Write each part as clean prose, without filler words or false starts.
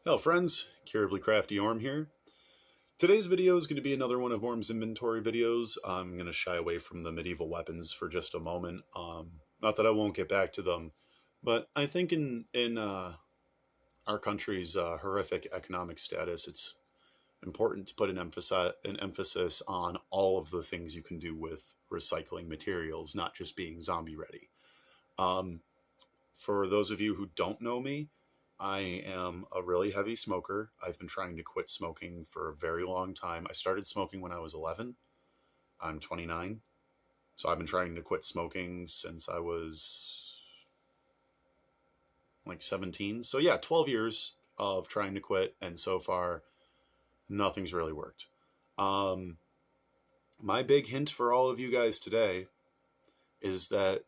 Hello friends, Curably Crafty Orm here. Today's video is going to be another one of Orm's inventory videos. I'm going to shy away from the medieval weapons for just a moment. Not that I won't get back to them, but I think in our country's horrific economic status, it's important to put an emphasis on all of the things you can do with recycling materials, not just being zombie ready. For those of you who don't know me, I am a really heavy smoker. I've been trying to quit smoking for a very long time. I started smoking when I was 11. I'm 29. So I've been trying to quit smoking since I was like 17. So yeah, 12 years of trying to quit. And so far, nothing's really worked. My big hint for all of you guys today is that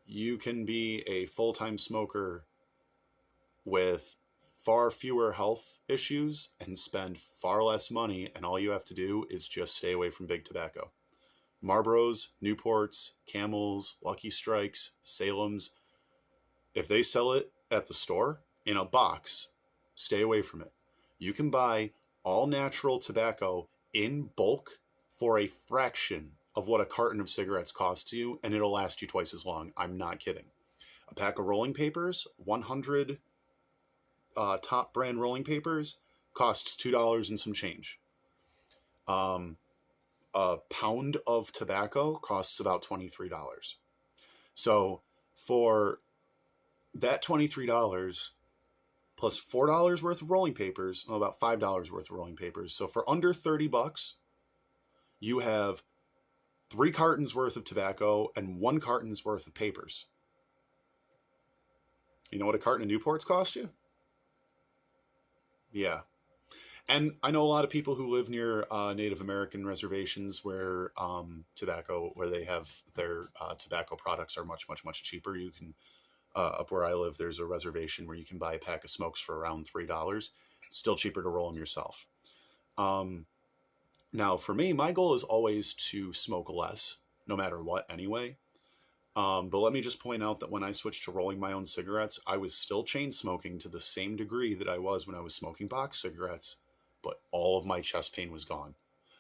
you can be a full-time smoker with far fewer health issues and spend far less money, and all you have to do is just stay away from big tobacco. Marlboros, Newports, Camels, Lucky Strikes, Salem's, if they sell it at the store in a box, stay away from it. You can buy all natural tobacco in bulk for a fraction of what a carton of cigarettes costs you, and it'll last you twice as long. I'm not kidding. A pack of rolling papers, 100 top brand rolling papers, costs $2 and some change. A pound of tobacco costs about $23. So for that $23 plus $4 worth of rolling papers, well, about $5 worth of rolling papers. So for under $30, you have 3 cartons worth of tobacco and 1 carton's worth of papers. You know what a carton of Newports cost you? Yeah. And I know a lot of people who live near Native American reservations where where they have their tobacco products are much, much, much cheaper. You can, up where I live, there's a reservation where you can buy a pack of smokes for around $3. Still cheaper to roll them yourself. Now, for me, my goal is always to smoke less, no matter what anyway. But let me just point out that when I switched to rolling my own cigarettes, I was still chain smoking to the same degree that I was when I was smoking box cigarettes, but all of my chest pain was gone.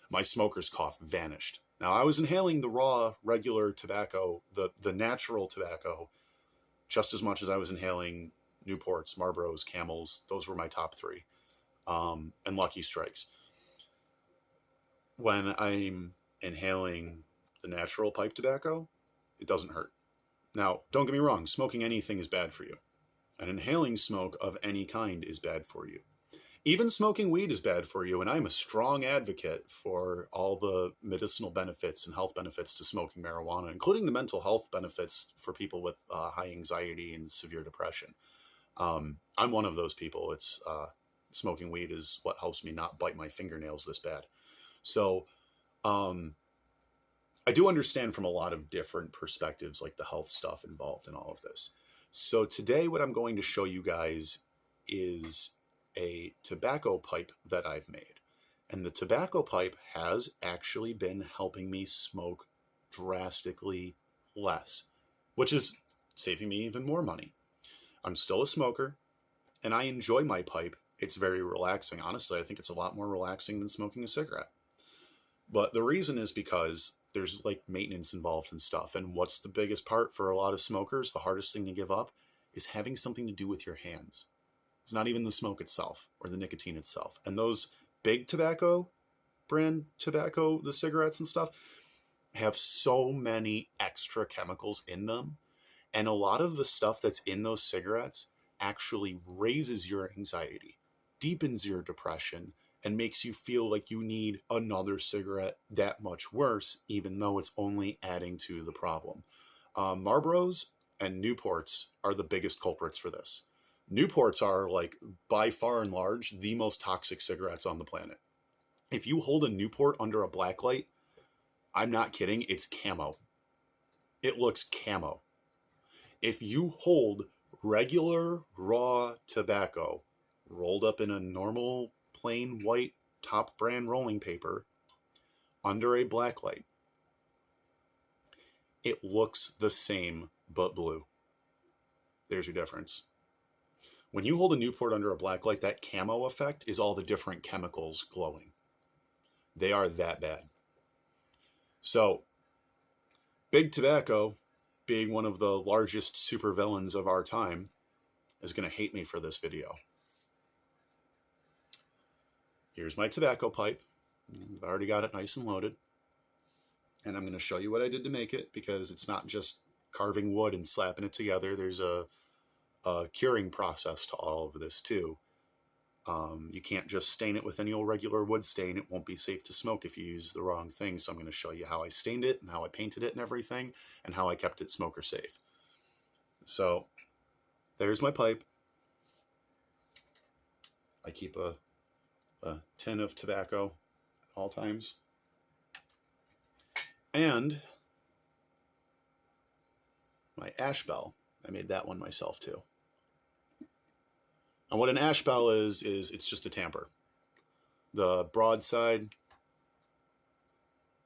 My smoker's cough vanished. Now, I was inhaling the raw, regular tobacco, the natural tobacco, just as much as I was inhaling Newports, Marlboros, Camels. Those were my top 3, and Lucky Strikes. When I'm inhaling the natural pipe tobacco, it doesn't hurt. Now, don't get me wrong, smoking anything is bad for you. And inhaling smoke of any kind is bad for you. Even smoking weed is bad for you, and I'm a strong advocate for all the medicinal benefits and health benefits to smoking marijuana, including the mental health benefits for people with high anxiety and severe depression. I'm one of those people. It's smoking weed is what helps me not bite my fingernails this bad. So, I do understand from a lot of different perspectives, like the health stuff involved in all of this. So today what I'm going to show you guys is a tobacco pipe that I've made. And the tobacco pipe has actually been helping me smoke drastically less, which is saving me even more money. I'm still a smoker, and I enjoy my pipe. It's very relaxing. Honestly, I think it's a lot more relaxing than smoking a cigarette. But the reason is because there's like maintenance involved and stuff. And what's the biggest part for a lot of smokers? The hardest thing to give up is having something to do with your hands. It's not even the smoke itself or the nicotine itself. And those big tobacco, brand tobacco, the cigarettes and stuff, have so many extra chemicals in them. And a lot of the stuff that's in those cigarettes actually raises your anxiety, deepens your depression, and makes you feel like you need another cigarette that much worse, even though it's only adding to the problem. Marlboros and Newports are the biggest culprits for this. Newports are, like, by far and large, the most toxic cigarettes on the planet. If you hold a Newport under a black light, I'm not kidding, it's camo. It looks camo. If you hold regular raw tobacco rolled up in a normal plain white top brand rolling paper under a black light, it looks the same but blue. There's your difference. When you hold a Newport under a black light, that camo effect is all the different chemicals glowing. They are that bad. So, Big Tobacco, being one of the largest supervillains of our time, is going to hate me for this video. Here's my tobacco pipe. I've already got it nice and loaded. And I'm going to show you what I did to make it, because it's not just carving wood and slapping it together. There's a curing process to all of this too. You can't just stain it with any old regular wood stain. It won't be safe to smoke if you use the wrong thing. So I'm going to show you how I stained it and how I painted it and everything, and how I kept it smoker safe. So there's my pipe. I keep a tin of tobacco at all times. And my ash bell, I made that one myself too. And what an ash bell is it's just a tamper. The broad side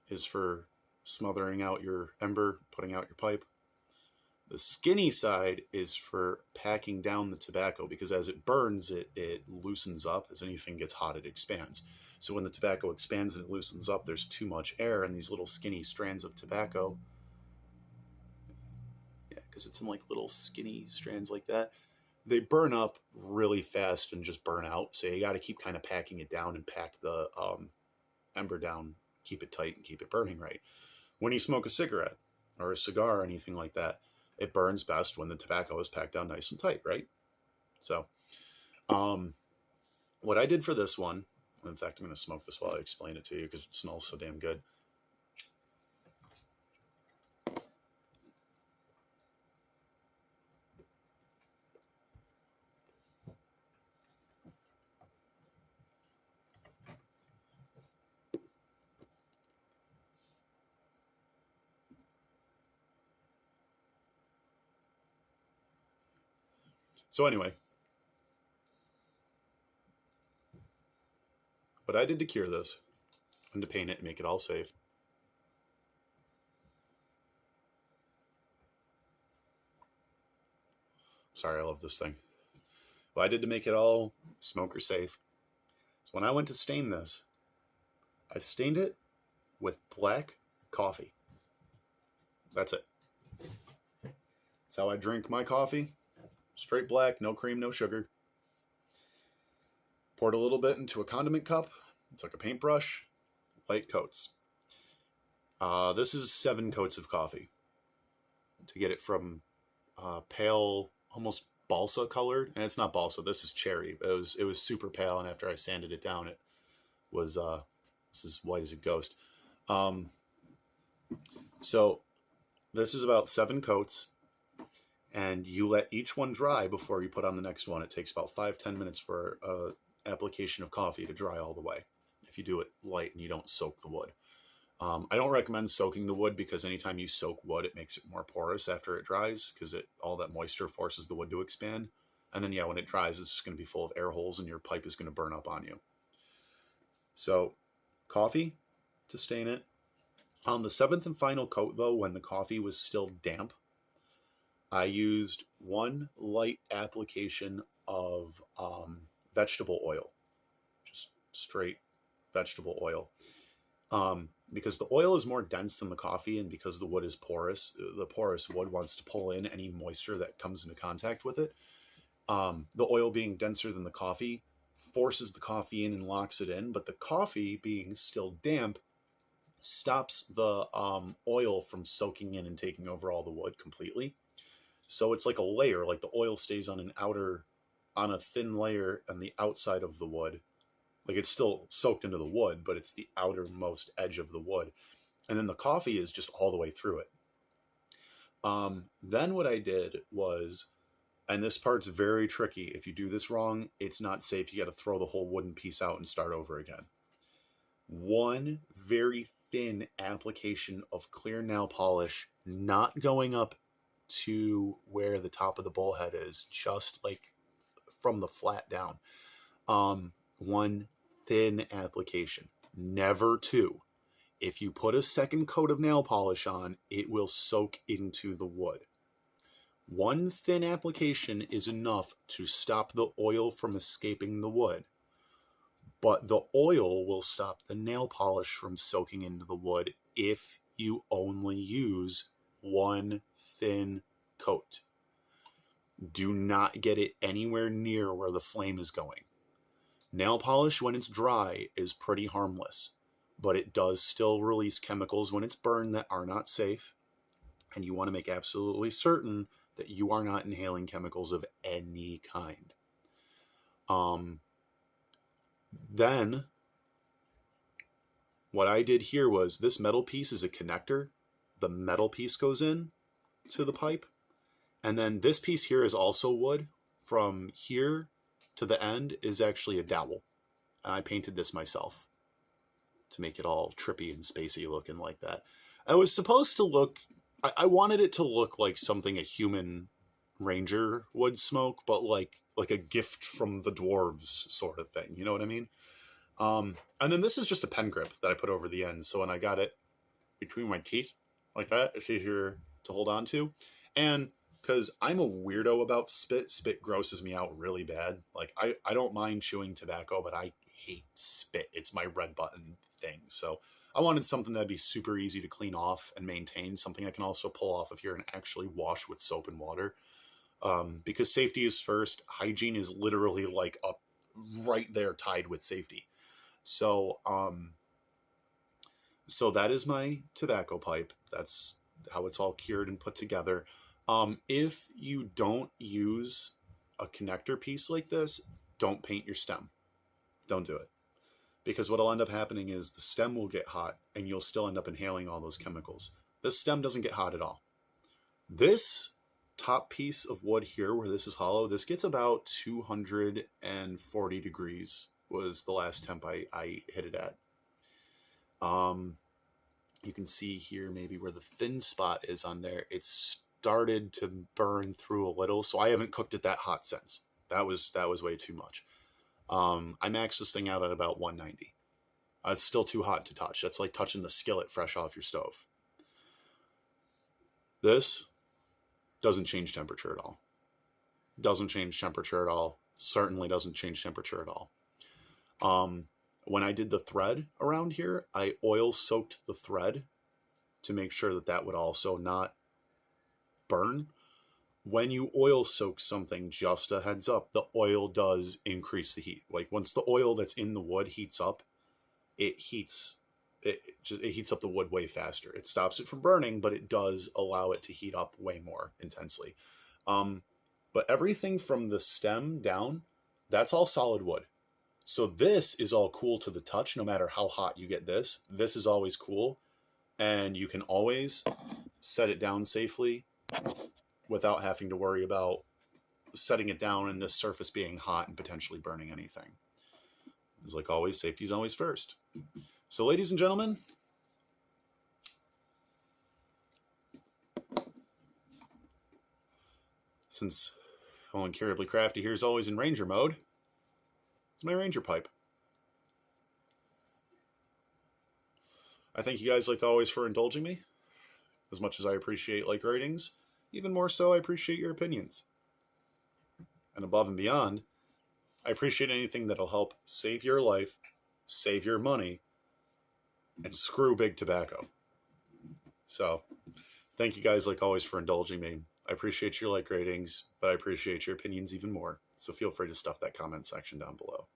is for smothering out your ember, putting out your pipe. The skinny side is for packing down the tobacco, because as it burns, it loosens up. As anything gets hot, it expands. So when the tobacco expands and it loosens up, there's too much air, and these little skinny strands of tobacco, yeah, because it's in like little skinny strands like that, they burn up really fast and just burn out. So you got to keep kind of packing it down and pack the ember down, keep it tight and keep it burning right. When you smoke a cigarette or a cigar or anything like that, it burns best when the tobacco is packed down nice and tight, right? So what I did for this one, in fact, I'm going to smoke this while I explain it to you because it smells so damn good. So anyway, what I did to cure this and to paint it and make it all safe. Sorry, I love this thing. What I did to make it all smoker safe is when I went to stain this, I stained it with black coffee. That's it. That's how I drink my coffee. Straight black, no cream, no sugar. Poured a little bit into a condiment cup. Took a paintbrush, light coats. This is 7 coats of coffee to get it from pale, almost balsa colored. And it's not balsa, this is cherry. It was super pale, and after I sanded it down, it was this is white as a ghost. So this is about 7 coats. And you let each one dry before you put on the next one. It takes about 5-10 minutes for application of coffee to dry all the way, if you do it light and you don't soak the wood. I don't recommend soaking the wood, because anytime you soak wood, it makes it more porous after it dries, because all that moisture forces the wood to expand. And then, yeah, when it dries, it's just going to be full of air holes, and your pipe is going to burn up on you. So coffee to stain it. On the 7th and final coat, though, when the coffee was still damp, I used 1 light application of vegetable oil, just straight vegetable oil. Because the oil is more dense than the coffee, and because the wood is porous, the porous wood wants to pull in any moisture that comes into contact with it. The oil being denser than the coffee forces the coffee in and locks it in, but the coffee being still damp stops the oil from soaking in and taking over all the wood completely. So it's like a layer, like the oil stays on a thin layer on the outside of the wood. Like it's still soaked into the wood, but it's the outermost edge of the wood. And then the coffee is just all the way through it. Then what I did was, and this part's very tricky. If you do this wrong, it's not safe. You got to throw the whole wooden piece out and start over again. 1 very thin application of clear nail polish, not going up to where the top of the bowl head is, just like from the flat down. 1 thin application, never 2. If you put a second coat of nail polish on, it will soak into the wood. One thin application is enough to stop the oil from escaping the wood, but the oil will stop the nail polish from soaking into the wood if you only use one thin coat. Do not get it anywhere near where the flame is going. Nail polish, when it's dry, is pretty harmless, but it does still release chemicals when it's burned that are not safe, and you want to make absolutely certain that you are not inhaling chemicals of any kind. Then, what I did here was, this metal piece is a connector. The metal piece goes in to the pipe, and then this piece here is also wood. From here to the end is actually a dowel, and I painted this myself to make it all trippy and spacey looking like that. I was supposed to look, I wanted it to look like something a human ranger would smoke, but like a gift from the dwarves sort of thing. You know what I mean? And then this is just a pen grip that I put over the end. So when I got it between my teeth like that, it's easier to hold on to. And because I'm a weirdo about spit. Spit grosses me out really bad. Like, I don't mind chewing tobacco, but I hate spit. It's my red button thing. So I wanted something that'd be super easy to clean off and maintain, something I can also pull off of here and actually wash with soap and water. Because safety is first. Hygiene is literally like up right there tied with safety. So, so that is my tobacco pipe. That's how it's all cured and put together. If you don't use a connector piece like this, don't paint your stem. Don't do it. Because what will end up happening is the stem will get hot and you'll still end up inhaling all those chemicals. The stem doesn't get hot at all. This top piece of wood here, where this is hollow, this gets about 240 degrees was the last temp I hit it at. You can see here maybe where the thin spot is on there. It's started to burn through a little, so I haven't cooked it that hot since. That was way too much. I maxed this thing out at about 190. It's still too hot to touch. That's like touching the skillet fresh off your stove. This doesn't change temperature at all. Doesn't change temperature at all. Certainly doesn't change temperature at all. When I did the thread around here, I oil soaked the thread to make sure that that would also not burn. When you oil soak something, just a heads up, the oil does increase the heat. Like once the oil that's in the wood heats up, it heats up the wood way faster. It stops it from burning, but it does allow it to heat up way more intensely. But everything from the stem down, that's all solid wood. So this is all cool to the touch, no matter how hot you get this. This is always cool, and you can always set it down safely without having to worry about setting it down and this surface being hot and potentially burning anything. It's like always, safety is always first. So ladies and gentlemen, since Incurably Crafty here is always in Ranger mode, it's my Ranger pipe. I thank you guys, like always, for indulging me. As much as I appreciate like ratings, even more so I appreciate your opinions. And above and beyond, I appreciate anything that'll help save your life, save your money, and screw big tobacco. So, thank you guys, like always, for indulging me. I appreciate your like ratings, but I appreciate your opinions even more. So feel free to stuff that comment section down below.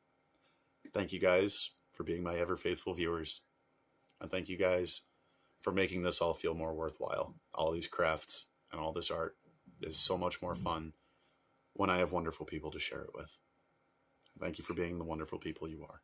Thank you guys for being my ever faithful viewers. And thank you guys for making this all feel more worthwhile. All these crafts and all this art is so much more fun when I have wonderful people to share it with. Thank you for being the wonderful people you are.